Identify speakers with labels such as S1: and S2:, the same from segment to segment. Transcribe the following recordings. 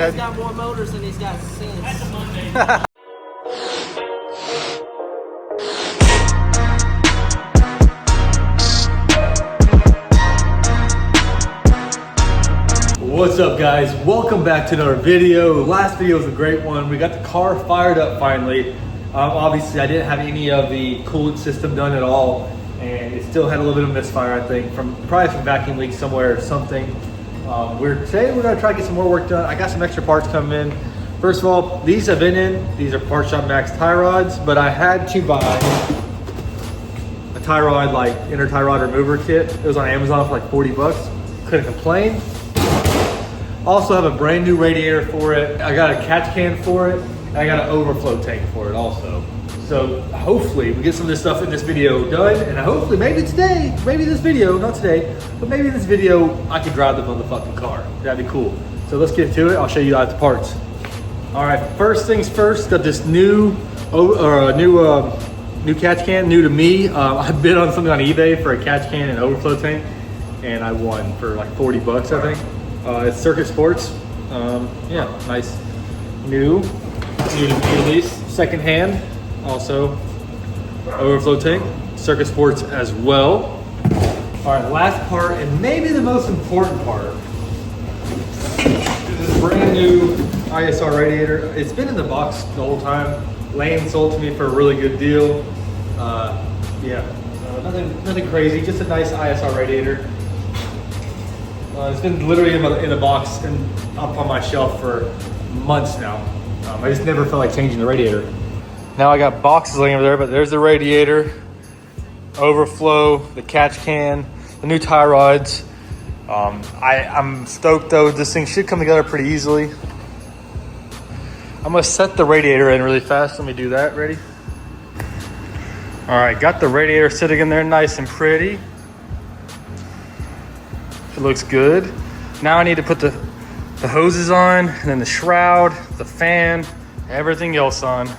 S1: He's got more motors than he's got sense. That's a Monday.
S2: What's up, guys? Welcome back to another video. Last video was a great one. We got the car fired up finally. Obviously I didn't have any of the coolant system done at all, and it still had a little bit of misfire, I think, from probably some vacuum leak somewhere or something. Today we're gonna try to get some more work done. I got some extra parts coming in. First of all, these have been in. These are Part Shop Max tie rods, but I had to buy a tie rod, like inner tie rod remover kit. It was on Amazon for like 40 bucks. Couldn't complain. Also have a brand new radiator for it. I got a catch can for it. And I got an overflow tank for it also. So hopefully we get some of this stuff in this video done, and hopefully maybe today, maybe this video, not today, but maybe in this video I can drive the motherfucking car. That'd be cool. So let's get to it. I'll show you guys the parts. All right, first things first, got this new catch can, new to me. I bid on something on eBay for a catch can and overflow tank, and I won for like 40 bucks, I think. It's Circuit Sports. Yeah, nice new to me at least. Second hand, also overflow tank, Circuit Sports as well. All right, last part, and maybe the most important part. This is a brand new ISR radiator. It's been in the box the whole time. Lane sold to me for a really good deal. Nothing crazy, just a nice ISR radiator. It's been literally in the box and up on my shelf for months now. I just never felt like changing the radiator. Now I got boxes laying over there, but there's the radiator, overflow, the catch can, the new tie rods. I'm stoked though. This thing should come together pretty easily. I'm gonna set the radiator in really fast. Let me do that. Ready? All right, got the radiator sitting in there nice and pretty. It looks good. Now I need to put the hoses on, and then the shroud, the fan, everything else on.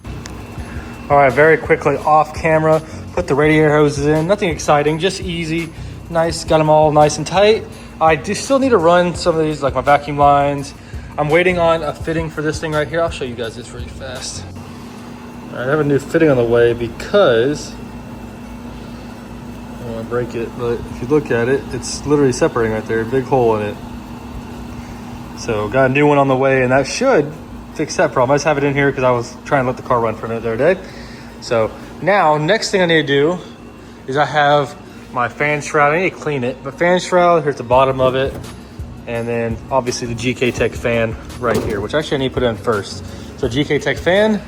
S2: All right, very quickly off camera, put the radiator hoses in. Nothing exciting, just easy, nice. Got them all nice and tight. I do still need to run some of these, like my vacuum lines. I'm waiting on a fitting for this thing right here. I'll show you guys this really fast. All right, I have a new fitting on the way because I don't want to break it, but if you look at it, it's literally separating right there, big hole in it. So got a new one on the way, and that should fix that problem. I just have it in here because I was trying to let the car run for a minute the other day. So now, next thing I need to do is I have my fan shroud. I need to clean it, but fan shroud, here's the bottom of it. And then obviously the GK Tech fan right here, which actually I need to put in first. So GK Tech fan,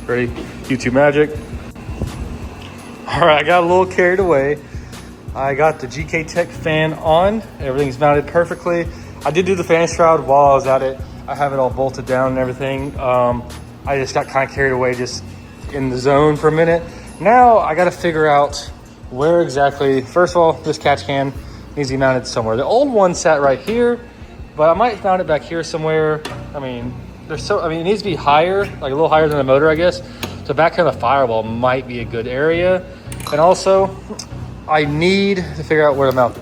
S2: ready, YouTube magic. All right, I got a little carried away. I got the GK Tech fan on. Everything's mounted perfectly. I did do the fan shroud while I was at it. I have it all bolted down and everything. I just got kind of carried away just in the zone for a minute. Now I got to figure out where exactly. First of all, this catch can needs to be mounted somewhere. The old one sat right here, but I might mount it back here somewhere. I mean, it needs to be higher, like a little higher than the motor, I guess. So back here on the firewall might be a good area. And also, I need to figure out where to mount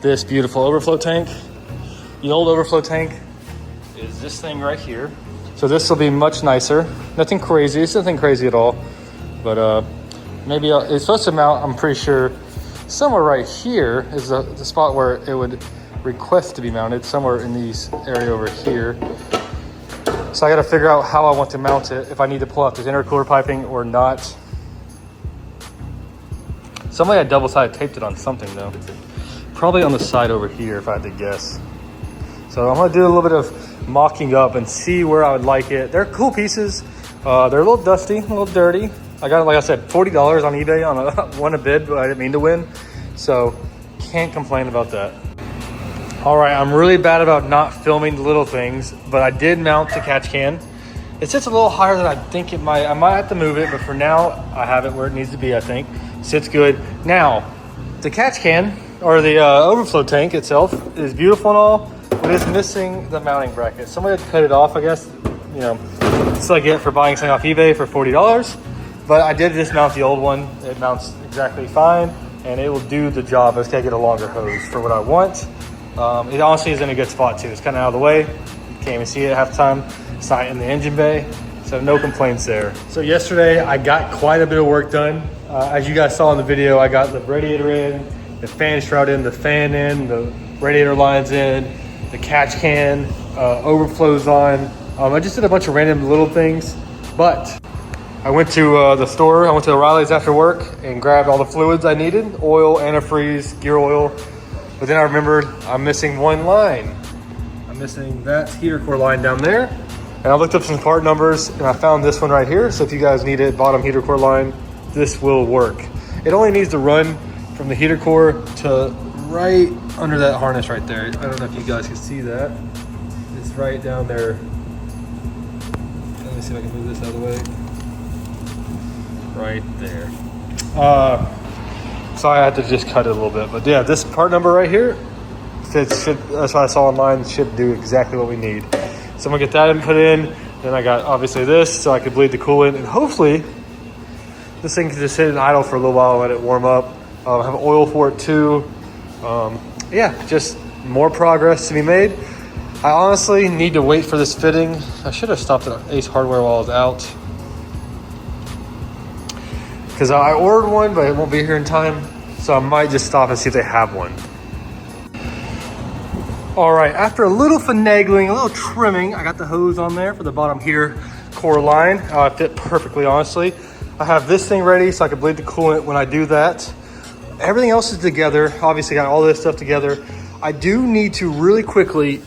S2: this beautiful overflow tank. The old overflow tank is this thing right here. So this will be much nicer. Nothing crazy. It's nothing crazy at all. But maybe it's supposed to mount, I'm pretty sure, somewhere right here is the spot where it would request to be mounted, somewhere in these area over here. So I got to figure out how I want to mount it, if I need to pull out this intercooler piping or not. Somebody had double-sided taped it on something though. Probably on the side over here if I had to guess. So I'm gonna do a little bit of mocking up and see where I would like it. They're cool pieces. They're a little dusty, a little dirty. I got, like I said, $40 on eBay on won a bid, but I didn't mean to win. So can't complain about that. All right, I'm really bad about not filming the little things, but I did mount the catch can. It sits a little higher than I think it might. I might have to move it, but for now, I have it where it needs to be, I think. Sits good. Now, the catch can, or the overflow tank itself, is beautiful and all, but it's missing the mounting bracket. Somebody had cut it off, I guess. You know, it's like it for buying something off eBay for $40. But I did dismount the old one. It mounts exactly fine, and it will do the job. I just gotta get a longer hose for what I want. It honestly is in a good spot too. It's kind of out of the way. Can't even see it half the time. It's not in the engine bay, so no complaints there. So yesterday I got quite a bit of work done. As you guys saw in the video, I got the radiator in, the fan shroud in, the fan in, the radiator lines in, the catch can, overflows on. I just did a bunch of random little things, but I went to the store. I went to O'Reilly's after work and grabbed all the fluids I needed, oil, antifreeze, gear oil. But then I remembered I'm missing one line. I'm missing that heater core line down there. And I looked up some part numbers and I found this one right here. So if you guys need it, bottom heater core line, this will work. It only needs to run from the heater core to right under that harness right there. I don't know if you guys can see that. It's right down there. Let me see if I can move this out of the way. Right there. So I had to just cut it a little bit, but yeah, this part number right here that's what I saw online, should do exactly what we need. So I'm gonna get that and put in. Then I got obviously this, so I could bleed the coolant, and hopefully this thing can just sit and idle for a little while and let it warm up. I have oil for it too. Yeah, just more progress to be made. I honestly need to wait for this fitting. I should have stopped at Ace Hardware while I was out, because I ordered one, but it won't be here in time. So I might just stop and see if they have one. All right, after a little finagling, a little trimming, I got the hose on there for the bottom heater core line. It fit perfectly, honestly. I have this thing ready so I can bleed the coolant when I do that. Everything else is together. Obviously got all this stuff together. I do need to really quickly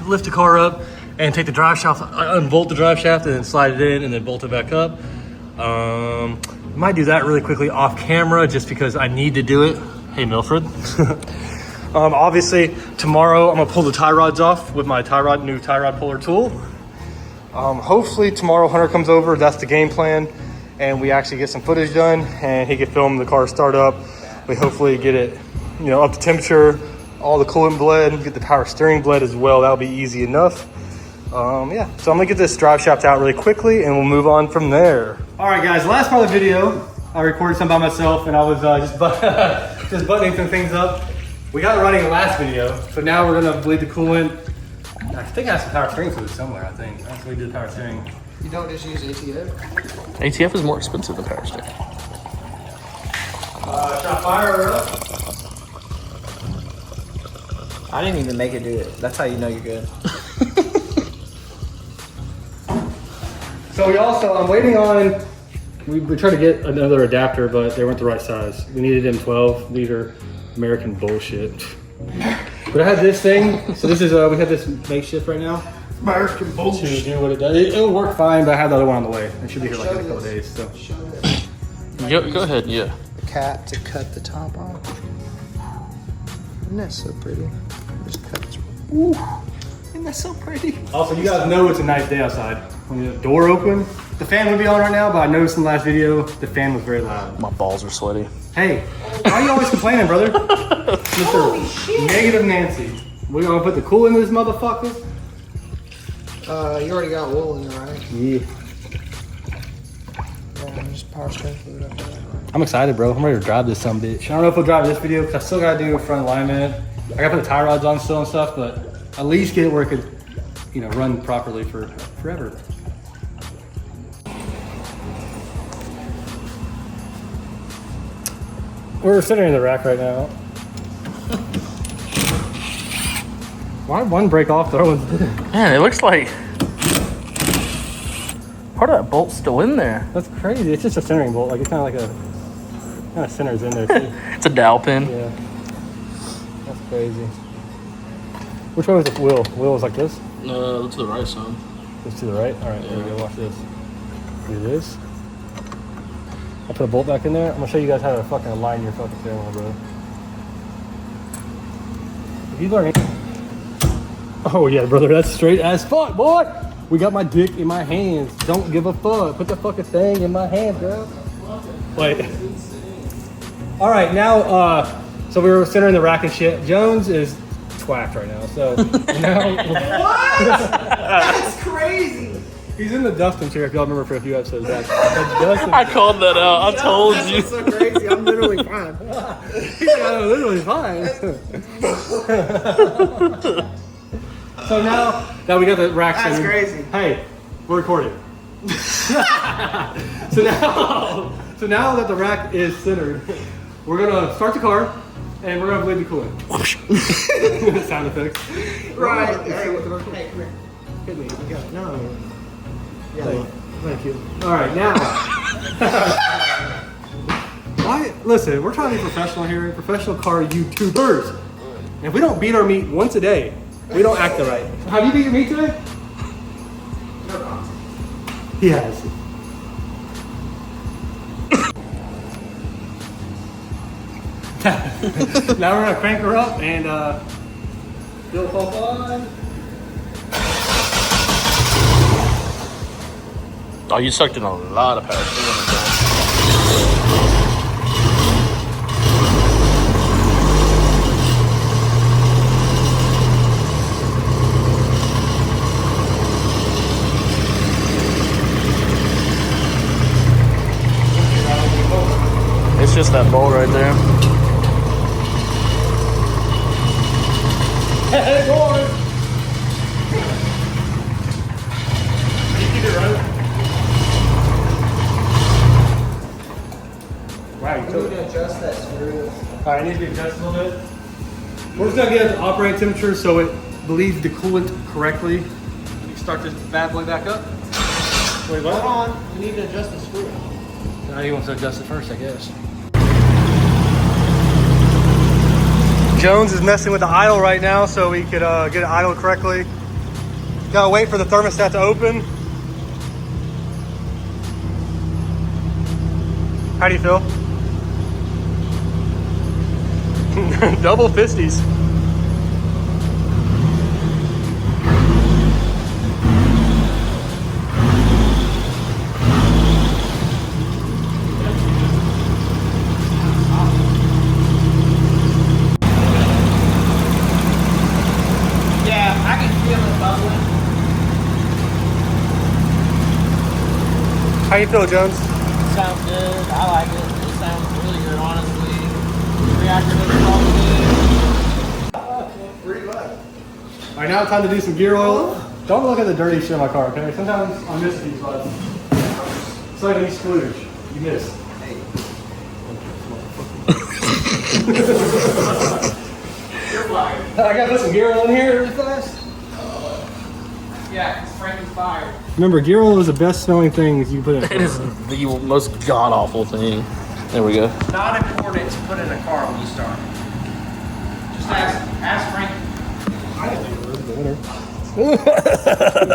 S2: lift the car up and take the drive shaft, unbolt the drive shaft and then slide it in and then bolt it back up. Might do that really quickly off camera just because I need to do it. Hey, Milford. Obviously, tomorrow I'm gonna pull the tie rods off with my new tie rod puller tool. Hopefully tomorrow Hunter comes over, that's the game plan, and we actually get some footage done and he can film the car start up. We hopefully get it, up to temperature, all the coolant bled, get the power steering bled as well. That'll be easy enough. Yeah, so I'm gonna get this drive shaft out really quickly and we'll move on from there. All right, guys, last part of the video, I recorded some by myself and I was just buttoning some things up. We got it running in the last video, so now we're gonna bleed the coolant. I think I have some power steering fluid somewhere, I think. That's what we did power steering.
S1: You don't just use ATF?
S3: ATF is more expensive than power steering.
S2: Shot fire her up.
S1: I didn't even make it do it. That's how you know you're good.
S2: So I'm waiting on, we tried to get another adapter, but they weren't the right size. We needed them 12 liter American bullshit. But I had this thing, so this is, we have this makeshift right now. American bullshit. To do what it does. It'll work fine, but I have the other one on the way. It should be here like in a couple days, so.
S3: Go ahead, yeah.
S1: The cat to cut the top off. Isn't that so pretty? Just cut this. Ooh, isn't that so pretty?
S2: Also, you guys know it's a nice day outside. When the door open, the fan would be on right now, but I noticed in the last video, the fan was very loud.
S3: My balls are sweaty.
S2: Hey, why are you always complaining, brother? Mr. Negative Nancy. We're gonna put the coolant in this motherfucker.
S1: You already got wool in there, right?
S2: Yeah.
S1: Yeah, just power steering fluid up there.
S2: I'm excited, bro. I'm ready to drive this sumbitch. I don't know if we'll drive this video because I still gotta do front alignment. I gotta put the tie rods on still and stuff, but at least get it where it could, run properly for forever. We're sitting in the rack right now. Why did one break off? The other one's didn't.
S3: Man, it looks like part of that bolt's still in there.
S2: That's crazy. It's just a centering bolt. Like it's kind of centers in there too.
S3: It's a dowel pin.
S2: Yeah. That's crazy. Which way was the wheel? Wheel was like this?
S3: To the right, son.
S2: Just to the right? All right, There we go. Watch this. Do this. I'll put a bolt back in there. I'm gonna show you guys how to fucking align your fucking steering wheel, bro. If you learn Oh yeah, brother, that's straight as fuck, boy. We got my dick in my hands. Don't give a fuck. Put the fucking thing in my hand, girl. Wait. All right, now, so we were centering the rack and shit. Jones is twacked right now, so now.
S1: What? That's crazy.
S2: He's in the Dustin chair, if y'all remember for a few episodes back.
S3: I called that out. I told you.
S1: That's so crazy. I'm literally fine.
S2: He's like, I'm literally fine. So now that we got the rack
S1: That's
S2: centered,
S1: crazy.
S2: hey, we're recording. so now that the rack is centered, we're gonna start the car and we're gonna bleed the coolant. Sound effects.
S1: Right.
S2: Hey,
S1: Hey,
S2: come
S1: here.
S2: Hit me. You got it.
S1: No. Yeah.
S2: Thank you. All right, now. Why? Listen, we're trying to be professional here, professional car YouTubers. And if we don't beat our meat once a day, we don't act right. Have you beat your meat today? He has. Now we're gonna crank her up and still fall on.
S3: Oh, you sucked in a lot of power. It's just that bolt right there.
S2: Hey, boy! You keep it running. Wow, you took it.
S1: Adjust that screw.
S2: Alright, it needs to be adjusted a little bit. We're just gonna get it to operating temperature so it bleeds the coolant correctly. You start this bad boy back up. Wait, what?
S1: Hold on. We need to adjust the screw.
S2: Now he wants to adjust it first, I guess. Jones is messing with the idle right now so we could get it idled correctly. Gotta wait for the thermostat to open. How do you feel? Double fisties.
S1: Yeah, I can feel it bubbling.
S2: How you feel, Jones?
S1: Sounds good. I like it. It sounds really good, honestly. Reactor looks all good. Pretty much.
S2: All right, now it's time to do some gear oil. Don't look at the dirty shit in my car, okay? Sometimes I miss these, but it's like any splooge. You miss. I gotta put some gear oil in here really fast.
S1: Yeah, it's Frankie's fire.
S2: Remember, gear oil is the best smelling thing you can put in.
S3: It is the most god awful thing. There we go.
S1: Not important to put in a car when you start. Just ask Frankie.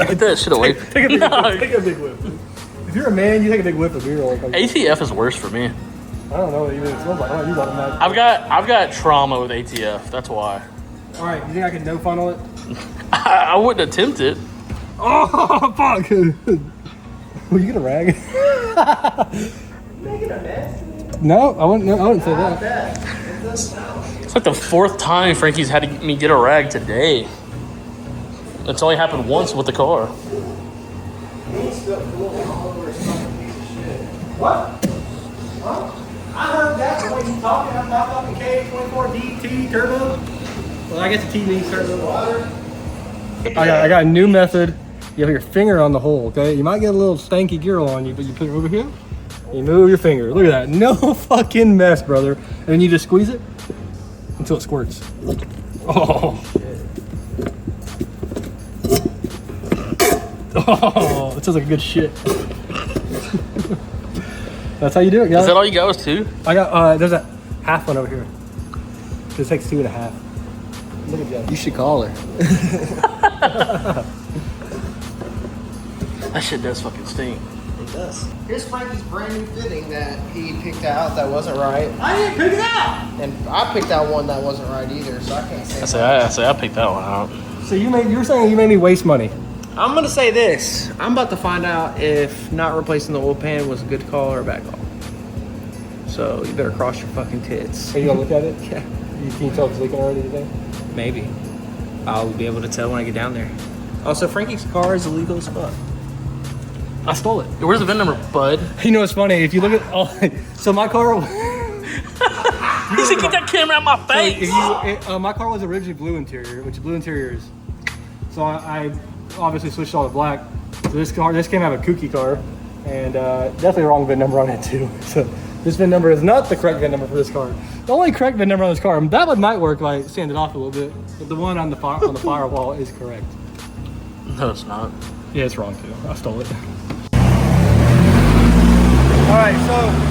S3: Get that shit away.
S2: Take a big whip. If you're a man, you take a big whip of gear oil.
S3: ATF is worse for me.
S2: I don't know what it even smells like. I don't use automatic.
S3: I've got trauma with ATF. That's why.
S2: All right, you think I can no funnel it?
S3: I wouldn't attempt it.
S2: Oh fuck! Will you get a rag?
S1: Making a mess.
S2: No, I wouldn't say that.
S1: It does smell.
S3: It's like the 4th time Frankie's had me get a rag today. It's only happened once with the car.
S2: What? Huh? I heard that the way you talking. I'm not talking K24 DT turbo. Well, I guess the T means turbo water. I got a new method. You have your finger on the hole, okay? You might get a little stanky gear oil on you, but you put it over here. You move your finger. Look at that. No fucking mess, brother. And then you just squeeze it until it squirts. Oh. Oh, it sounds like a good shit. That's how you do it, guys.
S3: Is that all you got was 2?
S2: I got, there's a half one over here. This takes 2.5. Look at that.
S1: You should call her.
S3: That shit does fucking stink.
S1: It does. Here's Frankie's brand new fitting that he picked out that wasn't right.
S2: I didn't pick it out!
S1: And I picked out one that wasn't right either, so I can't say
S3: I say I picked that one out.
S2: So you're saying you made me waste money.
S1: I'm gonna say this. I'm about to find out if not replacing the oil pan was a good call or a bad call. So you better cross your fucking tits.
S2: Are you gonna look at it?
S1: Yeah.
S2: Can you tell if it's leaking already, you think?
S1: Maybe. I'll be able to tell when I get down there. Also, Frankie's car is illegal as fuck.
S2: I stole it.
S3: Where's the VIN number, bud?
S2: You know what's funny? If you look at so my car
S3: He said, "Get that camera out my face."
S2: my car was originally blue interior, which blue interior is So I obviously switched all to black. So this came out of a kooky car, and definitely the wrong VIN number on it too. So this VIN number is not the correct VIN number for this car. The only correct VIN number on this car, that one might work if I sand it off a little bit, but the one on the firewall is correct.
S3: No, it's not.
S2: Yeah, it's wrong too. I stole it. All right, so.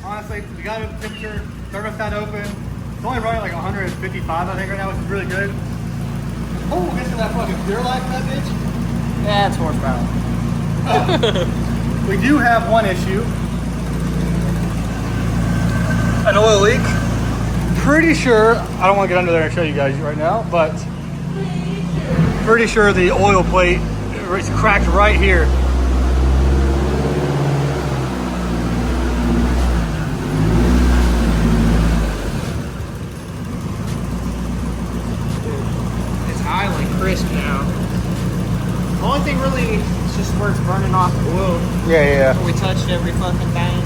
S2: Honestly, we got the temperature, thermostat open. It's only running like 155, I think, right now, which is really good. Oh, missing that fucking beer life, that bitch.
S1: Yeah, it's horsepower.
S2: We do have one issue. An oil leak. Pretty sure, I don't want to get under there and show you guys right now, but pretty sure the oil plate is cracked right here.
S1: Crisp now. The only thing really is just where it's burning off the oil.
S2: Yeah.
S1: We touched every fucking thing.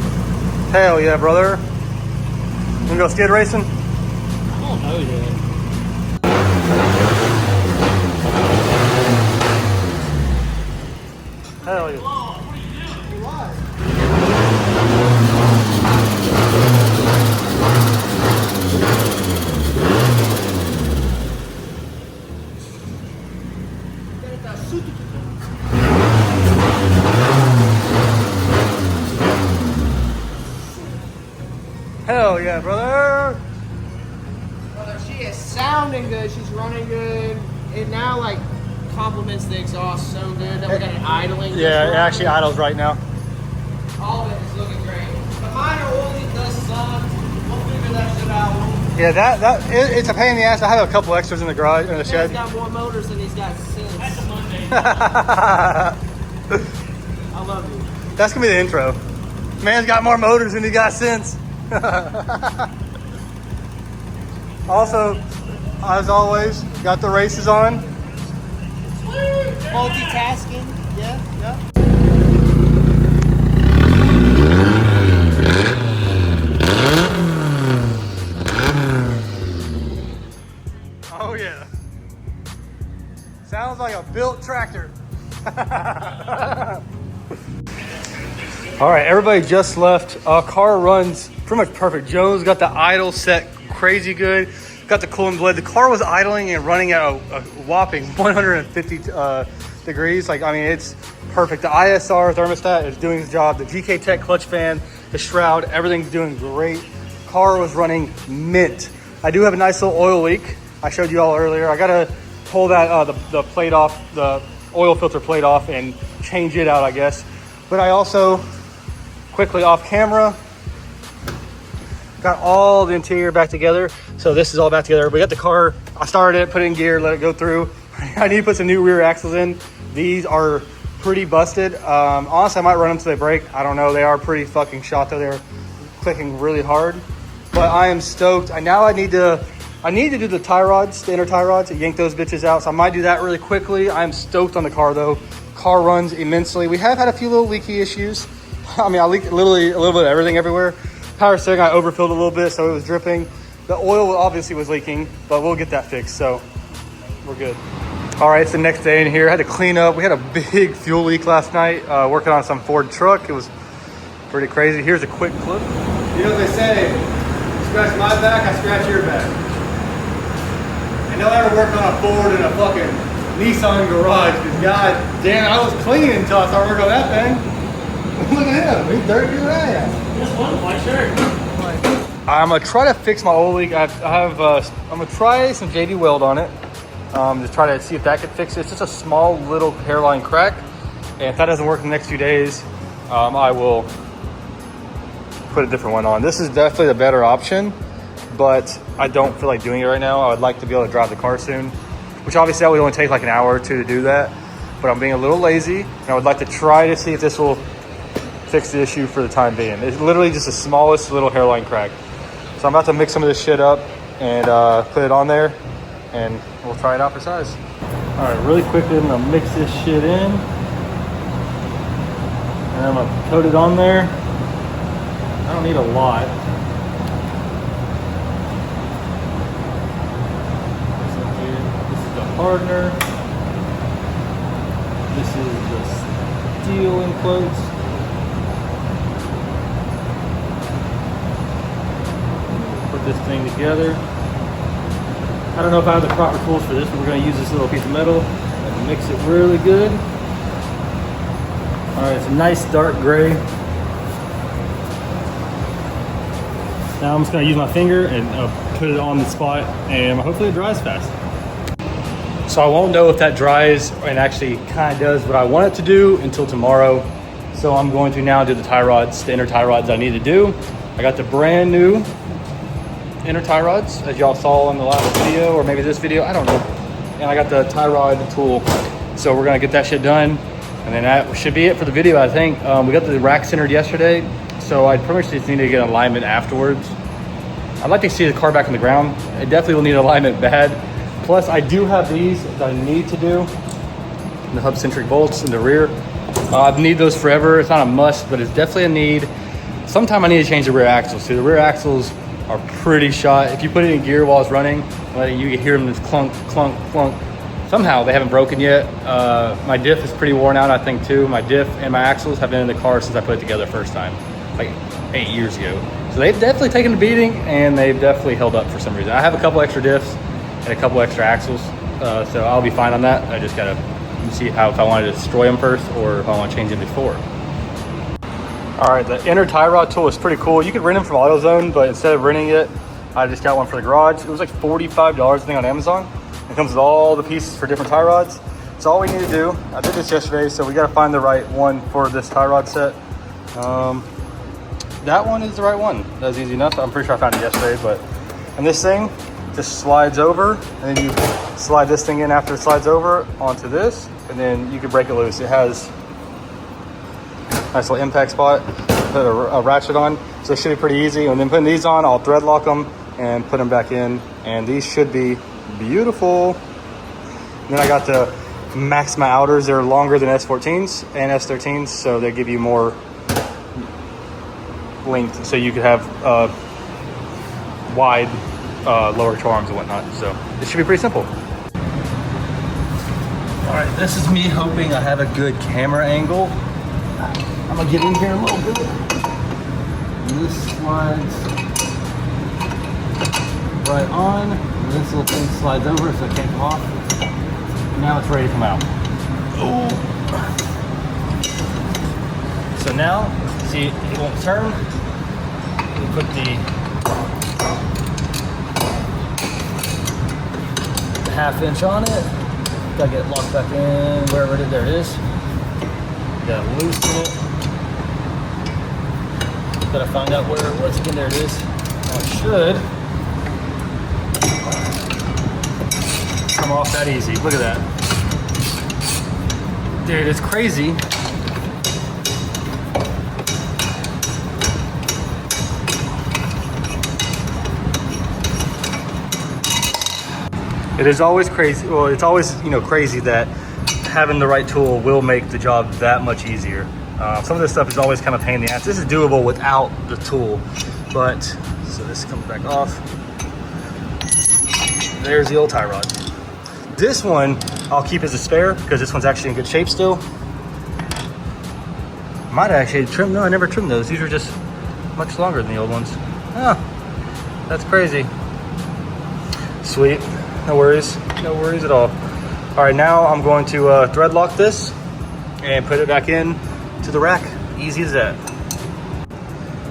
S2: Hell yeah, brother. Wanna go skid racing?
S1: I don't know yet.
S2: Hell yeah. Hell yeah, brother.
S1: Brother, she is sounding good. She's running good. It now like complements the exhaust so good that we got it idling.
S2: Yeah, it actually idles right now.
S1: All of it is looking great. The minor oil leak does suck. We'll figure that shit out.
S2: Yeah, it's a pain in the ass. I have a couple extras in the garage, in the shed.
S1: He's got more motors than he's got sense.
S3: That's a Monday.
S1: I love you.
S2: That's gonna be the intro. Man's got more motors than he got sense. Also, as always, got the races on.
S1: Multitasking. Yeah.
S2: Oh yeah. Sounds like a built tractor. All right, everybody just left. Car runs pretty much perfect. Joe's got the idle set crazy good. Got the coolant blade. The car was idling and running at a whopping 150 degrees. Like, I mean, it's perfect. The ISR thermostat is doing its job. The GK Tech clutch fan, the shroud, everything's doing great. Car was running mint. I do have a nice little oil leak. I showed you all earlier. I gotta pull that the plate off, the oil filter plate off, and change it out, I guess. But I also quickly off camera got all the interior back together. So this is all back together. We got the car, I started it, put it in gear, let it go through. I need to put some new rear axles in. These are pretty busted. Honestly, I might run them till they break. I don't know. They are pretty fucking shot though. They're clicking really hard. But I am stoked. I need to do the tie rods, the inner tie rods, yank those bitches out. So I might do that really quickly. I'm stoked on the car though. Car runs immensely. We have had a few little leaky issues. I mean, I leaked literally a little bit of everything everywhere. Power steering, I overfilled a little bit, so it was dripping. The oil obviously was leaking, but we'll get that fixed, so we're good. All right, it's the next day in here. I had to clean up. We had a big fuel leak last night working on some Ford truck. It was pretty crazy. Here's a quick clip. You know what they say, you scratch my back, I scratch your back. And they'll ever work on a Ford in a fucking Nissan garage, because god damn, I was clean until I started working on that thing. Look at him, he's dirty as ass.
S3: Just one white shirt.
S2: I'm gonna try to fix my oil leak. I'm gonna try some JD Weld on it. Just try to see if that could fix it. It's just a small little hairline crack. And if that doesn't work in the next few days, I will put a different one on. This is definitely the better option, but I don't feel like doing it right now. I would like to be able to drive the car soon, which obviously that would only take like an hour or two to do that. But I'm being a little lazy, and I would like to try to see if this will fix the issue for the time being. It's literally just the smallest little hairline crack. So I'm about to mix some of this shit up and put it on there, and we'll try it out for size. All right, really quickly, I'm gonna mix this shit in. And I'm gonna coat it on there. I don't need a lot. This is the hardener. This is the steel in quotes. Put this thing together. I don't know if I have the proper tools for this, but we're going to use this little piece of metal and mix it really good. All right, it's a nice dark gray. Now I'm just going to use my finger and put it on the spot, and hopefully it dries fast. So I won't know if that dries and actually kind of does what I want it to do until tomorrow. So I'm going to now do the tie rods, the inner tie rods I need to do. I got the brand new inner tie rods, as y'all saw in the last video, or maybe this video, I don't know. And I got the tie rod tool. So we're gonna get that shit done. And then that should be it for the video, I think. We got the rack centered yesterday, so I pretty much just need to get alignment afterwards. I'd like to see the car back on the ground. It definitely will need alignment bad. Plus, I do have these that I need to do. The hub-centric bolts in the rear. I've need those forever. It's not a must, but it's definitely a need. Sometime I need to change the rear axles. See, the rear axles are pretty shot. If you put it in gear while it's running, you can hear them just clunk, clunk, clunk. Somehow they haven't broken yet. My diff is pretty worn out, I think, too. My diff and my axles have been in the car since I put it together first time, like 8 years ago. So they've definitely taken a beating, and they've definitely held up for some reason. I have a couple extra diffs and a couple extra axles, so I'll be fine on that. I just gotta see if I want to destroy them first or if I want to change them before. All right, the inner tie rod tool is pretty cool. You could rent them from AutoZone, but instead of renting it, I just got one for the garage. It was like $45, I think, on Amazon. It comes with all the pieces for different tie rods. So all we need to do, I did this yesterday, so we got to find the right one for this tie rod set. That one is the right one. That was easy enough. I'm pretty sure I found it yesterday, and this thing just slides over, and then you slide this thing in after it slides over onto this, and then you can break it loose. It has a nice little impact spot, put a ratchet on, so it should be pretty easy. And then putting these on, I'll thread lock them and put them back in, and these should be beautiful. And then I got the Maxima outers. They're longer than S14s and S13s, so they give you more length, so you could have wide lower arms and whatnot. So it should be pretty simple. All right, this is me hoping I have a good camera angle. I'm gonna get in here a little bit. And this slides right on. And this little thing slides over so it can't come off. And now it's ready to come out. Oh. So now, see, it won't turn. We put the half-inch on it. Gotta get it locked back in wherever it is. There it is. Gotta loosen it. Gotta find out where it was again. There it is. Now it should come off that easy. Look at that. Dude, it's crazy. It is always crazy. Well, it's always, crazy that having the right tool will make the job that much easier. Some of this stuff is always kind of a pain in the ass. This is doable without the tool, but so this comes back off. There's the old tie rod. This one I'll keep as a spare because this one's actually in good shape still. Might actually trim. No, I never trimmed those. These are just much longer than the old ones. Ah, that's crazy. Sweet. No worries at all. All right, now I'm going to thread lock this and put it back in to the rack. Easy as that.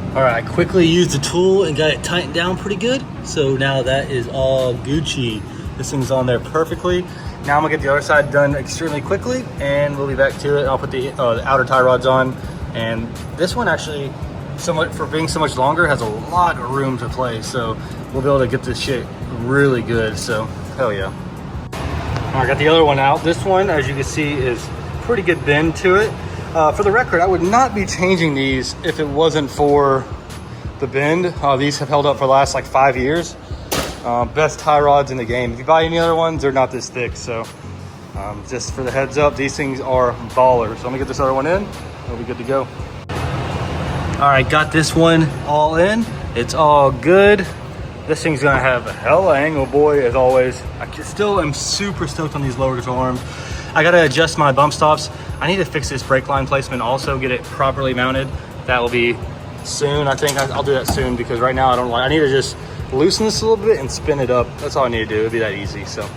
S2: All right, I quickly used the tool and got it tightened down pretty good. So now that is all Gucci. This thing's on there perfectly. Now I'm gonna get the other side done extremely quickly and we'll be back to it. I'll put the outer tie rods on. And this one actually, for being so much longer, has a lot of room to play. So we'll be able to get this shit really good, so hell yeah. All right, I got the other one out. This one, as you can see, is pretty good bend to it. For the record, I would not be changing these if it wasn't for the bend. These have held up for the last like 5 years. Best tie rods in the game. If you buy any other ones, they're not this thick, so Just for the heads up, these things are ballers. So let me get this other one in. We'll be good to go. All right, got this one all in. It's all good. This thing's gonna have a hella angle, boy, as always. I still am super stoked on these lower control arms. I gotta adjust my bump stops. I need to fix this brake line placement also, get it properly mounted. That will be soon. I think I'll do that soon because right now I need to just loosen this a little bit and spin it up. That's all I need to do. It'll be that easy. So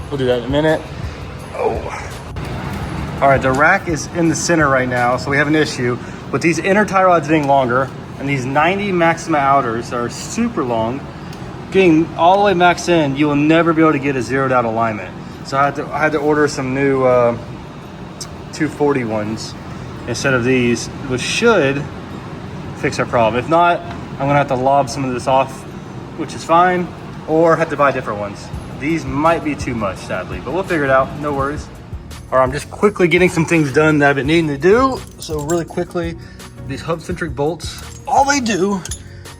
S2: we'll do that in a minute. Oh. All right, the rack is in the center right now, so we have an issue with these inner tie rods getting longer and these 90 Maxima outers are super long. Getting all the way max in, you will never be able to get a zeroed out alignment. So I had to order some new 240 ones instead of these, which should fix our problem. If not, I'm gonna have to lob some of this off, which is fine, or have to buy different ones. These might be too much, sadly, but we'll figure it out, no worries. All right, I'm just quickly getting some things done that I've been needing to do. So really quickly, these hub-centric bolts, all they do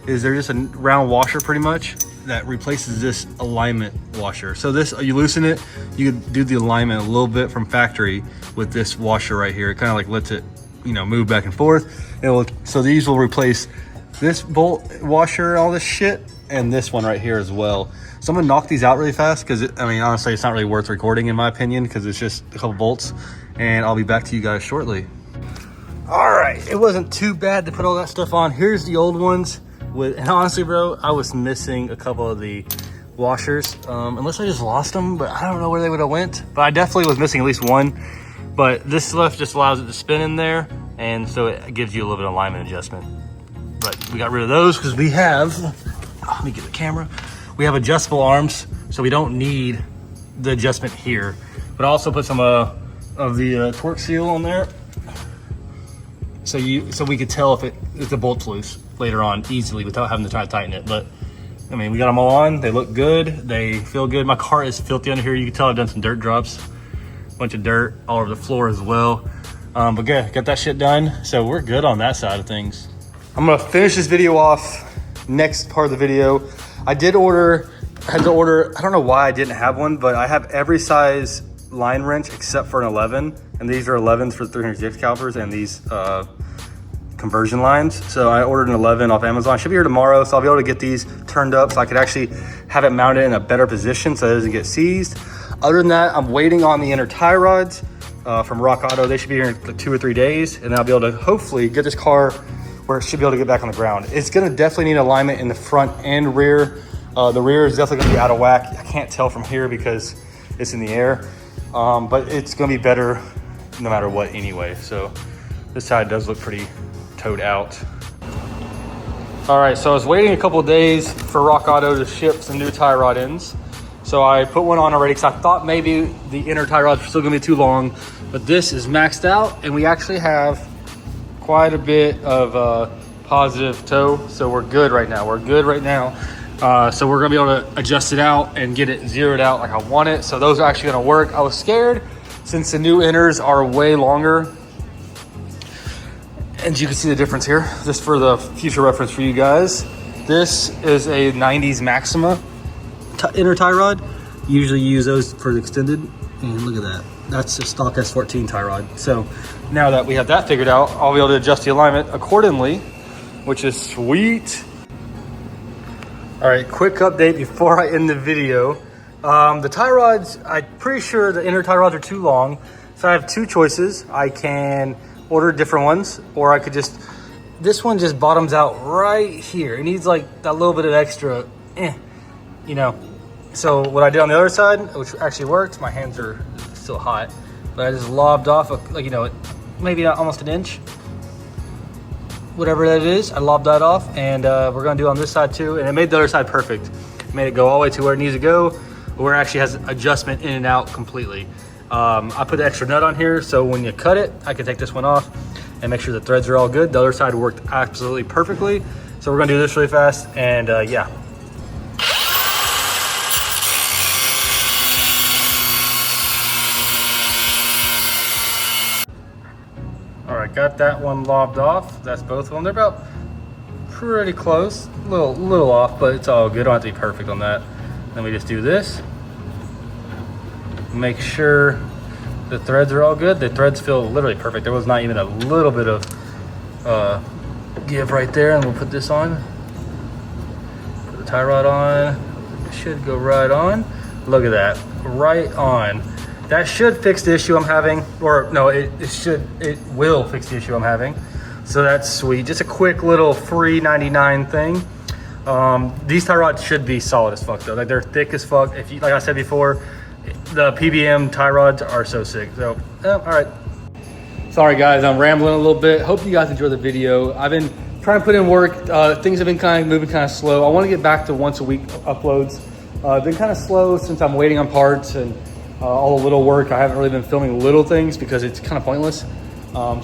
S2: is they're just a round washer pretty much that replaces this alignment washer. So this, you loosen it, you can do the alignment a little bit from factory with this washer right here. It kind of like lets it, you know, move back and forth. So these will replace this bolt washer, all this shit, and this one right here as well. So I'm gonna knock these out really fast because I mean, honestly, it's not really worth recording in my opinion because it's just a couple bolts, and I'll be back to you guys shortly. All right, it wasn't too bad to put all that stuff on. Here's the old ones. And honestly, bro, I was missing a couple of the washers, unless I just lost them, but I don't know where they would have went. But I definitely was missing at least one. But this stuff just allows it to spin in there, and so it gives you a little bit of alignment adjustment. But we got rid of those because we have, let me get the camera. We have adjustable arms, so we don't need the adjustment here. But I also put some of the torque seal on there, so we could tell if the bolt's loose later on easily without having to try to tighten it. But I mean, we got them all on. They look good. They feel good. My car is filthy under here. You can tell I've done some dirt drops, a bunch of dirt all over the floor as well. But yeah, got that shit done. So we're good on that side of things. I'm gonna finish this video off. Next part of the video, I had to order, I don't know why I didn't have one, but I have every size line wrench except for an 11. And these are 11s for 300 calipers and these conversion lines. So I ordered an 11 off Amazon. Should be here tomorrow, so I'll be able to get these turned up so I could actually have it mounted in a better position so it doesn't get seized. Other than that, I'm waiting on the inner tie rods from Rock Auto. They should be here in like 2 or 3 days, and I'll be able to hopefully get this car where it should be able to get back on the ground. It's gonna definitely need alignment in the front and rear. The rear is definitely gonna be out of whack. I can't tell from here because it's in the air, but it's gonna be better no matter what anyway. So this side does look pretty towed out. All right, so I was waiting a couple of days for Rock Auto to ship some new tie rod ends. So I put one on already because I thought maybe the inner tie rods were still gonna be too long, but this is maxed out and we actually have quite a bit of positive toe. So we're good right now. We're good right now. So we're gonna be able to adjust it out and get it zeroed out like I want it. So those are actually gonna work. I was scared since the new inners are way longer. And you can see the difference here, just for the future reference for you guys. This is a 90s Maxima inner tie rod. Usually use those for the extended. And look at that. That's a stock S14 tie rod. So now that we have that figured out, I'll be able to adjust the alignment accordingly, which is sweet. All right, quick update before I end the video. The tie rods, I'm pretty sure the inner tie rods are too long. So I have two choices. I can order different ones, or I could just, this one just bottoms out right here. It needs like that little bit of extra, you know. So what I did on the other side, which actually worked, my hands are still hot, but I just lobbed off, like, you know, maybe not almost an inch, whatever that is. I lobbed that off, and we're gonna do on this side too, and it made the other side perfect. It made it go all the way to where it needs to go, where it actually has adjustment in and out completely. I put the extra nut on here, so when you cut it, I can take this one off and make sure the threads are all good. The other side worked absolutely perfectly. So we're gonna do this really fast, and yeah. All right, got that one lobbed off. That's both of them. They're about pretty close, a little off, but it's all good. Don't have to be perfect on that. Then we just do this. Make sure The threads are all good. The threads feel literally perfect. There was not even a little bit of give right there. And we'll put this on. Put the tie rod on. It should go right on. Look at that, right on. That should fix the issue I'm having, or no, it will fix the issue I'm having. So that's sweet. Just a quick little free 99 thing. These tie rods should be solid as fuck though. Like they're thick as fuck. If you, like I said before, the PBM tie rods are so sick. So, all right. Sorry guys, I'm rambling a little bit. Hope you guys enjoy the video. I've been trying to put in work. Things have been kind of moving kind of slow. I want to get back to once a week uploads. Been kind of slow since I'm waiting on parts and all the little work. I haven't really been filming little things because it's kind of pointless.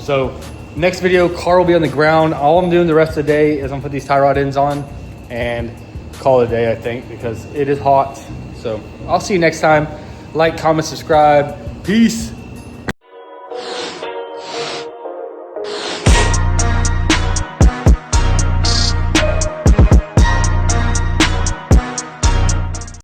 S2: So next video, car will be on the ground. All I'm doing the rest of the day is I'm put these tie rod ends on and call it a day, I think, because it is hot. So I'll see you next time. Like, comment, subscribe. Peace.